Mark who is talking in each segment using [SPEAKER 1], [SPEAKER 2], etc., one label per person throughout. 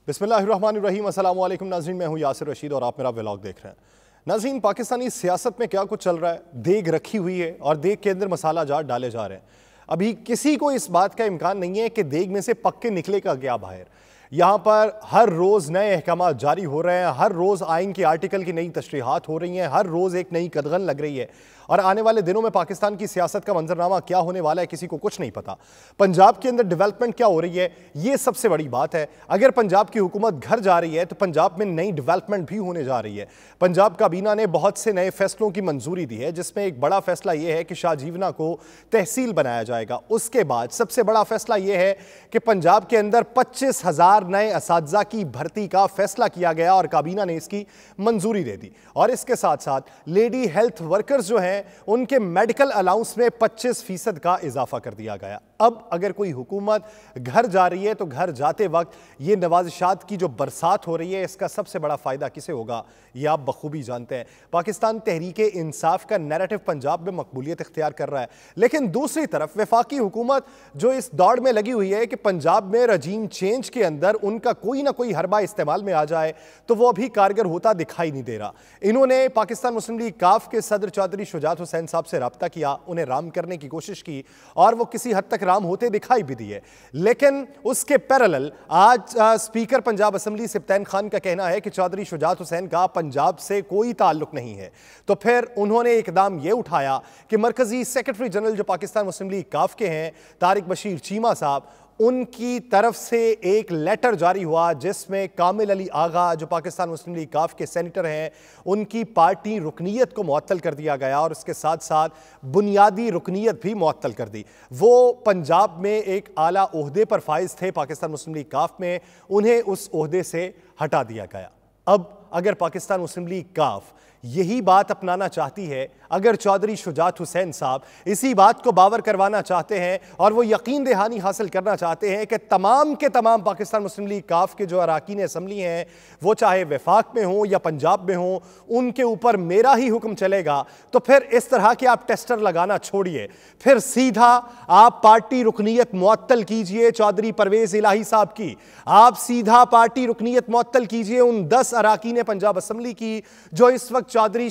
[SPEAKER 1] बिस्मिल्लाहिर्रहमानिर्रहीम। अस्सलाम वालेकुम नाज़रीन, मैं हूं यासिर रशीद और आप मेरा व्लॉग देख रहे हैं। नाज़रीन, पाकिस्तानी सियासत में क्या कुछ चल रहा है, देग रखी हुई है और देग के अंदर मसाला जार डाले जा रहे हैं। अभी किसी को इस बात का इम्कान नहीं है कि देग में से पक्के निकले का क्या बाहर। यहाँ पर हर रोज़ नए अहकाम जारी हो रहे हैं, हर रोज़ आइन के आर्टिकल की नई तशरीहात हो रही हैं, हर रोज़ एक नई कदगन लग रही है और आने वाले दिनों में पाकिस्तान की सियासत का मंजरनामा क्या होने वाला है किसी को कुछ नहीं पता। पंजाब के अंदर डेवलपमेंट क्या हो रही है, ये सबसे बड़ी बात है। अगर पंजाब की हुकूमत घर जा रही है तो पंजाब में नई डेवलपमेंट भी होने जा रही है। पंजाब काबीना ने बहुत से नए फैसलों की मंजूरी दी है, जिसमें एक बड़ा फैसला यह है कि शाहजीवना को तहसील बनाया जाएगा। उसके बाद सबसे बड़ा फैसला यह है कि पंजाब के अंदर 25,000 नए असातिज़ा की भर्ती का फैसला किया गया और काबीना ने इसकी मंजूरी दे दी। और इसके साथ साथ लेडी हेल्थ वर्कर्स जो हैं उनके मेडिकल अलाउंस में 25% का इजाफा कर दिया गया। अब अगर कोई हुकूमत घर जा रही है तो घर जाते वक्त ये नवाजिशात की जो बरसात हो रही है, इसका सबसे बड़ा फायदा किसे होगा ये आप बखूबी जानते हैं। पाकिस्तान तहरीक इंसाफ का नैरेटिव पंजाब में मकबूलियत इख्तियार कर रहा है, लेकिन दूसरी तरफ वफाकी हुकूमत जो इस दौड़ में लगी हुई है कि पंजाब में रजीम चेंज के अंदर उनका कोई ना कोई हरबा इस्तेमाल में आ जाए, तो वो अभी कारगर होता दिखाई नहीं दे रहा। इन्होंने पाकिस्तान मुस्लिम लीग काफ के सदर चौधरी शुजात हुसैन साहब से रब्ता किया, उन्हें राम करने की कोशिश की और वो किसी हद तक राम होते दिखाई भी दिए। लेकिन उसके पैरेलल आज स्पीकर पंजाब असेंबली सिब्तैन खान का कहना है कि चौधरी शुजात हुसैन का पंजाब से कोई ताल्लुक नहीं है। तो फिर उन्होंने इकदाम यह उठाया कि मरकजी सेक्रेटरी जनरल जो पाकिस्तान मुस्लिम लीग काफ के हैं तारिक बशीर चीमा साहब, उनकी तरफ से एक लेटर जारी हुआ जिसमें कामिल अली आगा जो पाकिस्तान मुस्लिम लीग काफ के सेनेटर हैं उनकी पार्टी रुकनीत को मुअत्तल कर दिया गया और उसके साथ साथ बुनियादी रुकनीत भी मुअत्तल कर दी। वो पंजाब में एक आला ओहदे पर फाइज थे पाकिस्तान मुस्लिम लीग काफ में, उन्हें उस ओहदे से हटा दिया गया। अब अगर पाकिस्तान मुस्लिम लीग काफ यही बात अपनाना चाहती है, अगर चौधरी शुजात हुसैन साहब इसी बात को बावर करवाना चाहते हैं और वो यकीन दहानी हासिल करना चाहते हैं कि तमाम के तमाम पाकिस्तान मुस्लिम लीग काफ के जो अरकान असम्बली हैं वो चाहे वफाक में हों या पंजाब में हों, उनके ऊपर मेरा ही हुक्म चलेगा, तो फिर इस तरह के आप टेस्टर लगाना छोड़िए, फिर सीधा आप पार्टी रुकनीत मुअत्तल कीजिए चौधरी परवेज इलाही साहब की। आप सीधा पार्टी रुकनीत मुअत्तल कीजिए उन 10 अरकान पंजाब असम्बली की जो इस वक्त चौधरी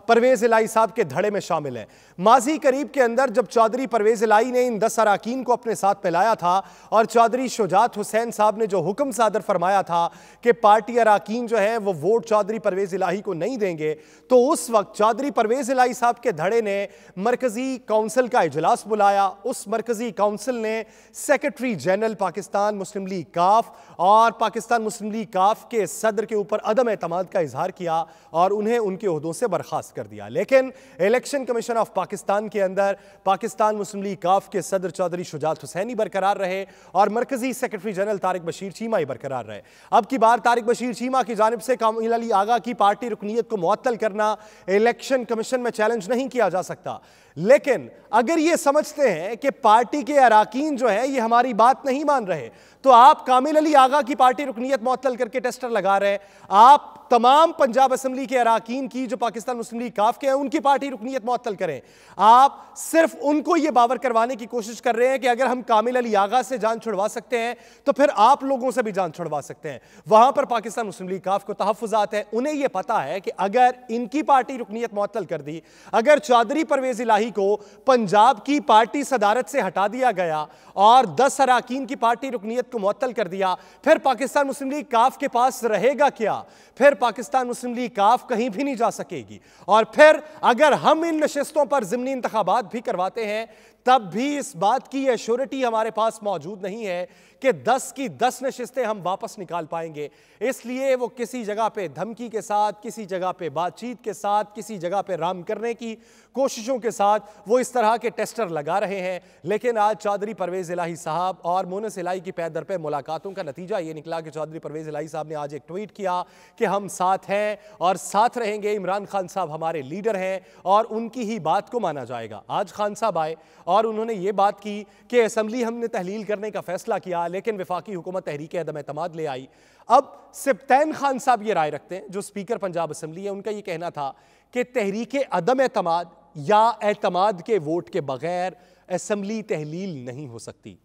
[SPEAKER 1] परवेज इलाही साहब के धड़े में शामिल हैं। माजी करीब के अंदर जब चौधरी परवेज इलाही ने इन 10 अरकान को अपने साथ मिलाया था और चौधरी शुजात हुसैन साहब ने जो हुक्म सादर फरमाया था कि पार्टी अरकान जो है वो वोट चौधरी परवेज इलाही को नहीं देंगे, तो उस वक्त चौधरी परवेज इलाही साहब के धड़े ने मरकजी काउंसिल का इजलास बुलाया। उस मरकजी काउंसिल ने सेक्रेटरी जनरल पाकिस्तान मुस्लिम लीग काफ और पाकिस्तान मुस्लिम लीग काफ के सदर के ऊपर अदम एतमाद का इजहार किया और उन्हें उनके ओहदों से बर्खास्त कर दिया। लेकिन इलेक्शन कमीशन ऑफ पाकिस्तान के अंदर पाकिस्तान मुस्लिम लीग काफ के सदर चौधरी शुजात हुसैन ही बरकरार रहे और मरकजी सेक्रेटरी जनरल तारिक बशीर चीमा ही बरकरार रहे। अब की बार तारिक बशीर चीमा की जानिब से कामिल अली आगा की पार्टी रुकनीत को मुअत्तल करना इलेक्शन कमीशन में चैलेंज नहीं किया जा सकता, लेकिन अगर ये समझते हैं कि पार्टी के अरकान जो है ये हमारी बात नहीं मान रहे, तो आप कामिल अली आगा की पार्टी रुकनीत मुअत्तल करके टेस्टर लगा रहे हैं। आप तमाम पंजाब असेंबली के अरकान की जो पाकिस्तान मुस्लिम लीग काफ के हैं उनकी पार्टी रुकनीत मुअत्तल करें। आप सिर्फ उनको यह बावर करवाने की कोशिश कर रहे हैं कि अगर हम कामिल अली आगा से जान छुड़वा सकते हैं तो फिर आप लोगों से भी जान छुड़वा सकते हैं। वहां पर पाकिस्तान मुस्लिम लीग काफ को तहफ्फुजात है, उन्हें यह पता है कि अगर इनकी पार्टी रुकनीत मुअत्तल कर दी, अगर चौधरी परवेज इलाही को पंजाब की पार्टी सदारत से हटा दिया गया और 10 अरकान की पार्टी रुकनीत को मुअत्तल कर दिया, फिर पाकिस्तान मुस्लिम लीग काफ के पास रहेगा क्या? फिर पाकिस्तान मुस्लिम लीग काफ कहीं भी नहीं जा सकेगी। और फिर अगर हम इन नशिस्तों पर ज़िमनी इंतखाबात भी करवाते हैं तब भी इस बात की एश्योरिटी हमारे पास मौजूद नहीं है कि 10 की 10 नशिस्तें हम वापस निकाल पाएंगे। इसलिए वो किसी जगह पे धमकी के साथ, किसी जगह पे बातचीत के साथ, किसी जगह पे राम करने की कोशिशों के साथ वो इस तरह के टेस्टर लगा रहे हैं। लेकिन आज चौधरी परवेज इलाही साहब और मोनस इलाही की पैदर पे मुलाकातों का नतीजा ये निकला कि चौधरी परवेज इलाही साहब ने आज एक ट्वीट किया कि हम साथ हैं और साथ रहेंगे, इमरान खान साहब हमारे लीडर हैं और उनकी ही बात को माना जाएगा। आज खान साहब आए और उन्होंने ये बात की कि असेंबली हमने तहलील करने का फैसला किया, लेकिन वफाकी हुकूमत तहरीक अदम एतमाद ले आई। अब सिब्तैन खान साहब ये राय रखते हैं जो स्पीकर पंजाब असेंबली है, उनका ये कहना था कि तहरीक अदम एतमाद या एतमाद के वोट के बगैर असेंबली तहलील नहीं हो सकती।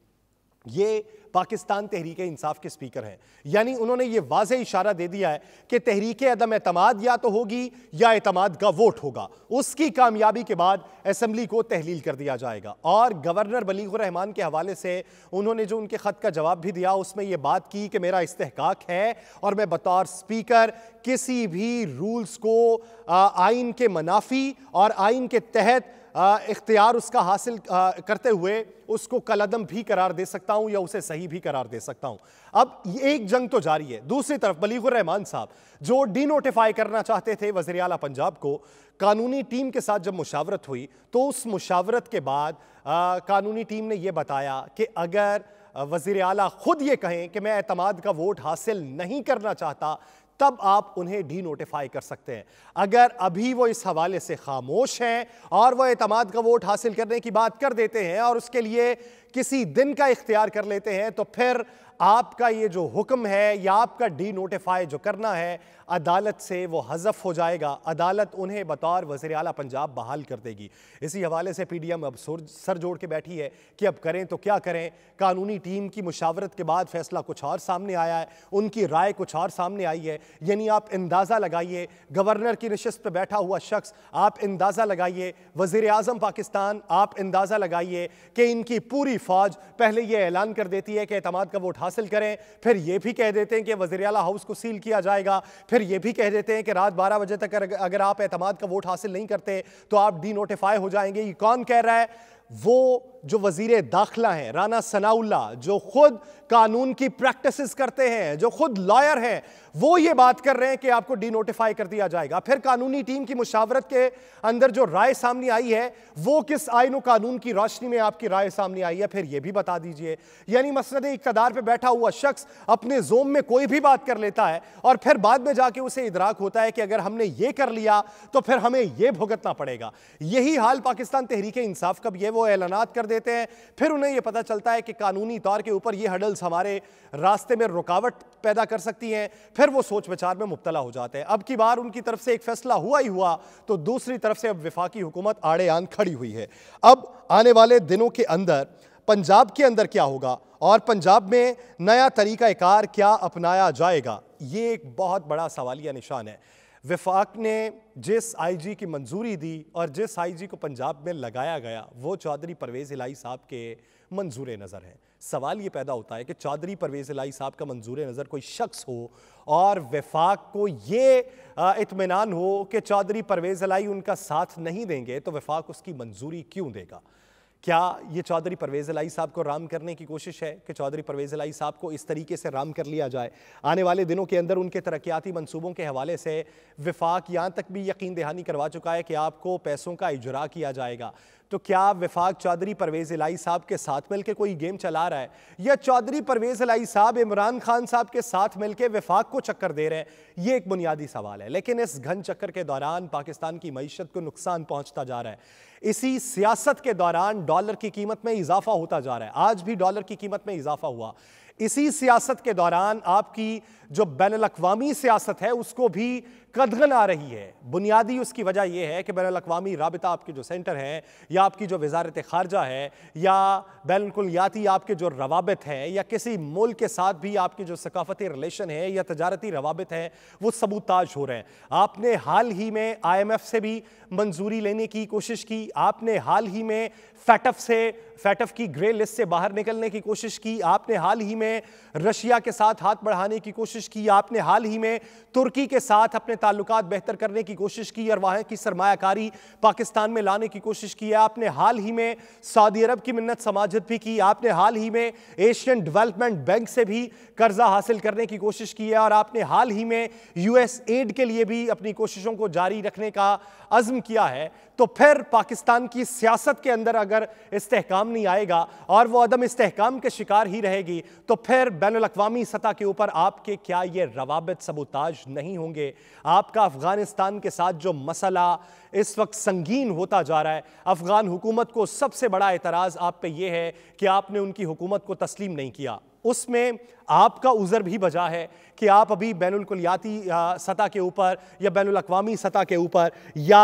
[SPEAKER 1] ये पाकिस्तान तहरीक इंसाफ के स्पीकर हैं, यानी उन्होंने ये वाज़ेह इशारा दे दिया है कि तहरीक अदम एतमाद या तो होगी या एतमाद का वोट होगा। उसकी कामयाबी के बाद असेंबली को तहलील कर दिया जाएगा। और गवर्नर बलीगुर रहमान के हवाले से उन्होंने जो उनके ख़त का जवाब भी दिया, उसमें यह बात की कि मेरा इस्तेहकाक है और मैं बतौर स्पीकर किसी भी रूल्स को आइन के मनाफी और आइन के तहत इख्तियार उसका हासिल करते हुए उसको कलअदम भी करार दे सकता हूं या उसे सही भी करार दे सकता हूं। अब एक जंग तो जारी है। दूसरी तरफ बलीगुर रहमान साहब जो डीनोटिफाई करना चाहते थे वज़ीर आला पंजाब को, कानूनी टीम के साथ जब मुशावरत हुई तो उस मुशावरत के बाद कानूनी टीम ने यह बताया कि अगर वज़ीर आला खुद ये कहें कि मैं एतमाद का वोट हासिल नहीं करना चाहता, तब आप उन्हें डी नोटिफाई कर सकते हैं। अगर अभी वो इस हवाले से खामोश हैं और वो एतमाद का वोट हासिल करने की बात कर देते हैं और उसके लिए किसी दिन का इख्तियार कर लेते हैं, तो फिर आपका ये जो हुक्म है या आपका डी नोटिफाई जो करना है, अदालत से वो हज़फ हो जाएगा। अदालत उन्हें बतौर वज़ीर आला पंजाब बहाल कर देगी। इसी हवाले से पीडीएम अब सर जोड़ के बैठी है कि अब करें तो क्या करें। कानूनी टीम की मुशावरत के बाद फैसला कुछ और सामने आया है, उनकी राय कुछ और सामने आई है। यानी आप अंदाज़ा लगाइए, गवर्नर की नशिस्त पर बैठा हुआ शख्स, आप अंदाज़ा लगाइए, वज़ीर आज़म पाकिस्तान, आप अंदाज़ा लगाइए कि इनकी पूरी फ़ौज पहले ये ऐलान कर देती है कि एतमाद का वोट हासिल करें, फिर ये भी कह देते हैं कि वज़ीर आला हाउस को सील किया जाएगा, फिर ये भी कह देते हैं कि रात 12 बजे तक अगर आप एतमाद का वोट हासिल नहीं करते तो आप डी नोटिफाई हो जाएंगे। ये कौन कह रहा है? वो जो वज़ीर दाखिला हैं राना सनाउल्लाह, जो खुद कानून की प्रैक्टिसेस करते हैं, जो खुद लॉयर हैं, वो ये बात कर रहे हैं कि आपको डी नोटिफाई कर दिया जाएगा। फिर कानूनी टीम की मुशावरत के अंदर जो राय सामने आई है वो किस आईन कानून की रोशनी में आपकी राय सामने आई है, फिर ये भी बता दीजिए। यानी मसनद इक़्तिदार पे बैठा हुआ शख्स अपने ज़ोम में कोई भी बात कर लेता है और फिर बाद में जाके उसे इदराक होता है कि अगर हमने ये कर लिया तो फिर हमें ये भुगतना पड़ेगा। यही हाल पाकिस्तान तहरीक इंसाफ का भी है। वो ऐलानात कर देते हैं, फिर उन्हें यह पता चलता है कि कानूनी तौर के ऊपर ये हडल्स हमारे रास्ते में रुकावट पैदा कर सकती हैं, फिर वो सोच विचार में मुब्तला हो जाते हैं। अब की बार उनकी तरफ से एक फैसला हुआ ही हुआ तो दूसरी तरफ से अब वफाकी हुकूमत आड़े आन खड़ी हुई है। अब आने वाले दिनों के अंदर पंजाब के अंदर क्या होगा और पंजाब में नया तरीक़ाकार क्या अपनाया जाएगा, ये एक बहुत बड़ा सवालिया निशान है। वफाक ने जिस आईजी की मंजूरी दी और जिस आईजी को पंजाब में लगाया गया वो चौधरी परवेज़ इलाही साहब के मंजूर नज़र हैं। सवाल ये पैदा होता है कि चौधरी परवेज़ इलाही साहब का मंजूर नज़र कोई शख्स हो और वफाक को ये इत्मीनान हो कि चौधरी परवेज़ इलाही उनका साथ नहीं देंगे, तो वफाक उसकी मंजूरी क्यों देगा? क्या ये चौधरी परवेज़ इलाही साहब को राम करने की कोशिश है कि चौधरी परवेज़ इलाही साहब को इस तरीके से राम कर लिया जाए? आने वाले दिनों के अंदर उनके तरक्याती मंसूबों के हवाले से वफाक यहाँ तक भी यकीन दहानी करवा चुका है कि आपको पैसों का इजरा किया जाएगा। तो क्या वफाक चौधरी परवेज़ इलाही साहब के साथ मिलकर कोई गेम चला रहा है या चौधरी परवेज़ इलाही साहब इमरान खान साहब के साथ मिलकर वफाक को चक्कर दे रहे हैं? ये एक बुनियादी सवाल है। लेकिन इस घन चक्कर के दौरान पाकिस्तान की मईशत को नुकसान पहुंचता जा रहा है। इसी सियासत के दौरान डॉलर की कीमत में इजाफा होता जा रहा है। आज भी डॉलर की कीमत में इजाफा हुआ। इसी सियासत के दौरान आपकी जो बैनुल-अक़वामी सियासत है उसको भी कदगन आ रही है। बुनियादी उसकी वजह यह है कि बैनुल-अक़वामी राबिता आपके जो सेंटर हैं या आपकी जो वज़ारत ख़ारजा है या बैनुल-कुल्लियाती आपके जो रवाबित हैं या किसी मुल्क के साथ भी आपके जो सकाफ़ती रिलेशन है या तजारती रवाबित हैं वो सबूताज हो रहे हैं। आपने हाल ही में IMF से भी मंजूरी लेने की कोशिश की, आपने हाल ही में फैटफ की ग्रे लिस्ट से बाहर निकलने की कोशिश की, आपने हाल ही में रशिया के साथ हाथ बढ़ाने की कोशिश की, आपने हाल ही में तुर्की के साथ अपने ताल्लुकात बेहतर करने की कोशिश की और वहाँ की सरमायाकारी पाकिस्तान में लाने की कोशिश की, आपने हाल ही में सऊदी अरब की मिन्नत समाजत भी की, आपने हाल ही में एशियन डेवलपमेंट बैंक से भी कर्जा हासिल करने की कोशिश की है और आपने हाल ही में USAID के लिए भी अपनी कोशिशों को जारी रखने का अज़्म किया है। तो फिर पाकिस्तान की सियासत के अंदर अगर इस्तेहकाम नहीं आएगा और वो अदम इस्तेहकाम के शिकार ही रहेगी तो फिर बैनुल-अक़वामी सतह के ऊपर आपके क्या ये रवाबित सबूताज नहीं होंगे? आपका अफ़गानिस्तान के साथ जो मसला इस वक्त संगीन होता जा रहा है, अफ़गान हुकूमत को सबसे बड़ा एतराज़ आप पे ये है कि आपने उनकी हुकूमत को तस्लीम नहीं किया। उसमें आपका उज़र भी बजा है कि आप अभी बैनुल कुलियाती सतह के ऊपर या बैनुल अक़वामी सतह के ऊपर या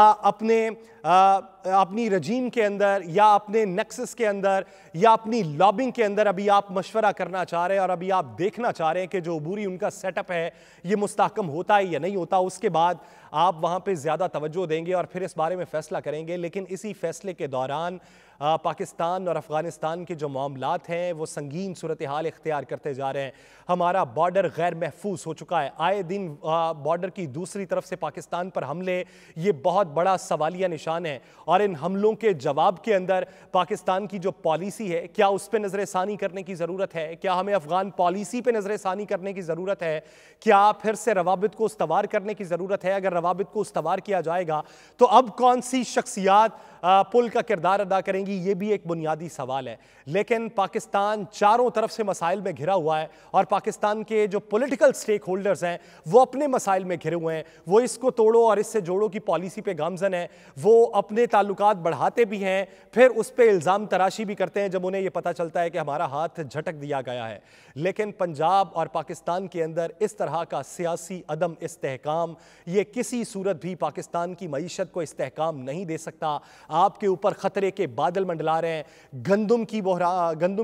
[SPEAKER 1] अपनी रजीम के अंदर या अपने नेक्सस के अंदर या अपनी लॉबिंग के अंदर अभी आप मशवरा करना चाह रहे हैं और अभी आप देखना चाह रहे हैं कि जो अबूरी उनका सेटअप है ये मुस्तहकम होता है या नहीं होता। उसके बाद आप वहाँ पे ज़्यादा तवज्जो देंगे और फिर इस बारे में फ़ैसला करेंगे। लेकिन इसी फैसले के दौरान पाकिस्तान और अफ़गानिस्तान के जो मामलात हैं वो संगीन सूरत हाल इख्तियार करते जा रहे हैं। हमारा बॉर्डर गैर महफूज हो चुका है। आए दिन बॉर्डर की दूसरी तरफ से पाकिस्तान पर हमले, ये बहुत बड़ा सवालिया निशान है। और इन हमलों के जवाब के अंदर पाकिस्तान की जो पॉलिसी है, क्या उस पर नज़र-ए-सानी करने की ज़रूरत है? क्या हमें अफ़गान पॉलिसी पर नज़र-ए-सानी करने की ज़रूरत है? क्या फिर से रवाबित को उस्तवार करने की ज़रूरत है? अगर रवाबित को उस्तवार किया जाएगा तो अब कौन सी शख्सियात पुल का किरदार अदा करेंगी, ये भी एक बुनियादी सवाल है। लेकिन पाकिस्तान चारों तरफ से मसाइल में घिरा हुआ है और पाकिस्तान के जो पॉलिटिकल स्टेक होल्डर्स हैं वो अपने मसाइल में घिरे हुए हैं। वो इसको तोड़ो और इससे जोड़ो की पॉलिसी पे गामजन है। वो अपने ताल्लुकात बढ़ाते भी हैं, फिर उस पर इल्ज़ाम तराशी भी करते हैं जब उन्हें यह पता चलता है कि हमारा हाथ झटक दिया गया है। लेकिन पंजाब और पाकिस्तान के अंदर इस तरह का सियासी अदम इस्तेहकाम, ये किसी सूरत भी पाकिस्तान की मईशत को इस्तेहकाम नहीं दे सकता। आपके ऊपर खतरे के बादल मंडला रहे हैं। गंदुम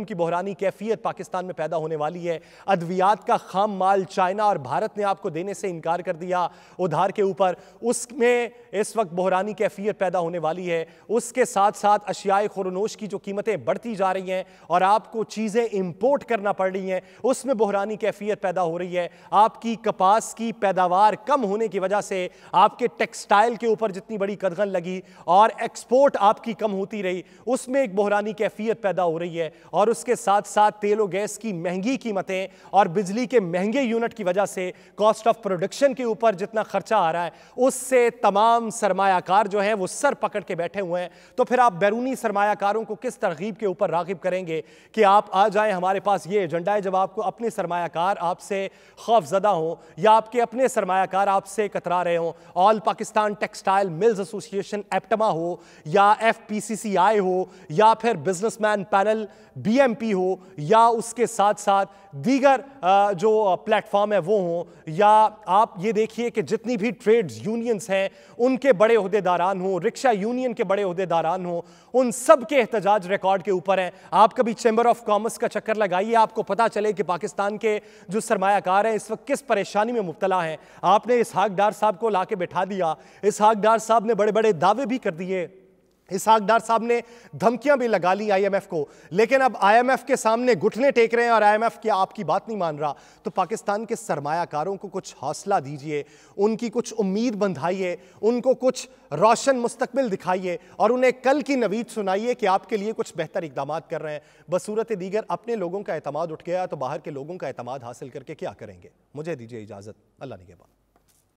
[SPEAKER 1] की बहरानी कैफियत पाकिस्तान में पैदा होने वाली है। अद्वियात का खाम माल चाइना और भारत ने आपको देने से इनकार कर दिया उधार के ऊपर, उसमें इस वक्त बहरानी कैफियत पैदा होने वाली है। उसके साथ साथ अशियाए खुरनोश की जो कीमतें बढ़ती जा रही हैं और आपको चीज़ें इंपोर्ट करना पड़ रही हैं, उसमें बहरानी कैफियत पैदा हो रही है। आपकी कपास की पैदावार कम होने की वजह से आपके टेक्सटाइल के ऊपर जितनी बड़ी कदगन लगी और एक्सपोर्ट आपकी कम होती रही, उसमें एक बहरानी कैफियत पैदा हो रही है। और उसके साथ साथ तेल और गैस की महंगी कीमतें और बिजली के महंगे यूनिट की वजह से कॉस्ट ऑफ प्रोडक्शन के ऊपर जितना खर्चा आ रहा है, उससे तमाम सरमायाकार जो हैं वो सर पकड़ के बैठे हुए हैं। तो फिर आप बैरूनी सरमायाकारों को किस तरगीब के ऊपर राग़िब करेंगे कि आप आ जाएं, हमारे पास ये एजेंडा है, जब आपको अपने सरमायाकार आपसे खौफजदा हों या आपके अपने सरमायाकार आपसे कतरा रहे हों। All Pakistan textile mills association एप्टमा हो या FPCCI हो या फिर बिजनेसमैन पैनल BMP हो या उसके साथ साथ दीगर जो प्लेटफॉर्म है वो हो, या आप ये देखिए कि जितनी भी ट्रेड्स यूनियंस हैं उनके बड़े ओहदेदारान हो, रिक्शा यूनियन के बड़े ओहदेदारान हो, उन सब के एहतजाज रिकॉर्ड के ऊपर हैं। आप कभी चैम्बर ऑफ कॉमर्स का चक्कर लगाइए, आपको पता चले कि पाकिस्तान के जो सरमायाकार हैं इस वक्त किस परेशानी में मुब्तला हैं। आपने इसहाक डार साहब को लाके बैठा दिया, इसहाक डार साहब ने बड़े बड़े दावे भी कर दिए, इसहाक डार साहब ने धमकियां भी लगा ली IMF को, लेकिन अब IMF के सामने घुटने टेक रहे हैं और IMF की आपकी बात नहीं मान रहा। तो पाकिस्तान के सरमायाकारों को कुछ हौसला दीजिए, उनकी कुछ उम्मीद बंधाइए, उनको कुछ रोशन मुस्तकबिल दिखाइए और उन्हें कल की नवीद सुनाइए कि आपके लिए कुछ बेहतर इक़दाम कर रहे हैं। बसूरत दीगर अपने लोगों का एतमाद उठ गया तो बाहर के लोगों का एतमाद हासिल करके क्या करेंगे। मुझे दीजिए इजाज़त, अल्लाह निगहबान।